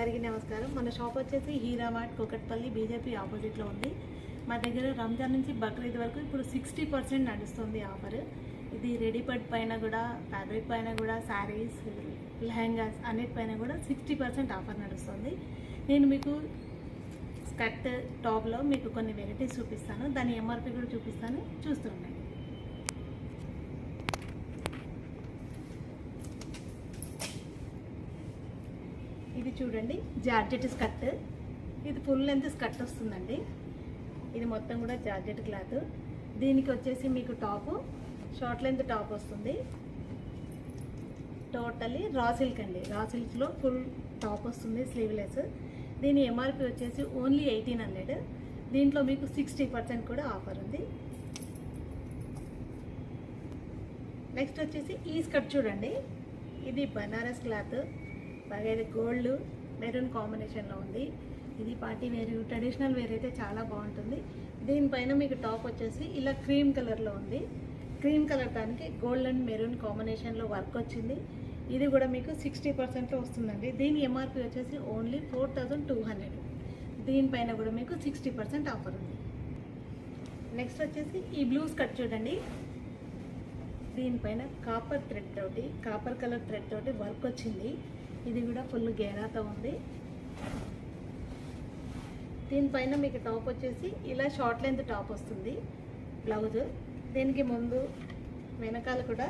అందరికీ నమస్కారం. మన షాప్ వచ్చేసి హీరామార్ట్ కూకట్పల్లి బీజేపీ ఆపోజిట్లో ఉంది. మా దగ్గర రంజాన్ నుంచి బక్రీద్ వరకు ఇప్పుడు 60% నడుస్తుంది ఆఫర్. ఇది రెడీమేడ్ పైన కూడా, ఫ్యాబ్రిక్ పైన కూడా, శారీస్, లెహంగాస్ అన్నిటిపైన కూడా 60% ఆఫర్ నడుస్తుంది. నేను మీకు స్కర్ట్ టాప్లో మీకు కొన్ని వెరైటీస్ చూపిస్తాను, దాని ఎంఆర్పి కూడా చూపిస్తాను, చూస్తుండండి. ఇది చూడండి, జార్జెట్ స్కర్ట్. ఇది ఫుల్ లెంత్ స్కర్ట్ వస్తుందండి. ఇది మొత్తం కూడా జార్జెట్ క్లాత్. దీనికి వచ్చేసి మీకు టాప్ షార్ట్ లెంత్ టాప్ వస్తుంది. టోటలీ రా సిల్క్ అండి. రా సిల్క్లో ఫుల్ టాప్ వస్తుంది, స్లీవ్లెస్. దీని ఎంఆర్పి వచ్చేసి ఓన్లీ 1800. దీంట్లో మీకు 60% కూడా ఆఫర్ ఉంది. నెక్స్ట్ వచ్చేసి ఈ స్కర్ట్ చూడండి. ఇది బనారస్ క్లాత్, బాగా ఇది గోల్డ్ మెరూన్ కాంబినేషన్లో ఉంది. ఇది పార్టీ వేర్, ట్రెడిషనల్ వేర్ అయితే చాలా బాగుంటుంది. దీనిపైన మీకు టాప్ వచ్చేసి ఇలా క్రీమ్ కలర్లో ఉంది. క్రీమ్ కలర్ దానికి గోల్డ్ అండ్ మెరూన్ కాంబినేషన్లో వర్క్ వచ్చింది. ఇది కూడా మీకు 60%లో వస్తుందండి. దీని ఎంఆర్పి వచ్చేసి ఓన్లీ 4200. దీనిపైన కూడా మీకు 60% ఆఫర్ ఉంది. నెక్స్ట్ వచ్చేసి ఈ బ్లూ స్కర్ట్ చూడండి. దీనిపైన కాపర్ థ్రెడ్ తోటి, కాపర్ కలర్ థ్రెడ్ తోటి వర్క్ వచ్చింది. ఇది కూడా ఫుల్ గేరాతో ఉంది. దీనిపైన మీకు టాప్ వచ్చేసి ఇలా షార్ట్ లెంత్ టాప్ వస్తుంది. బ్లౌజ్ దీనికి ముందు వెనకాల కూడా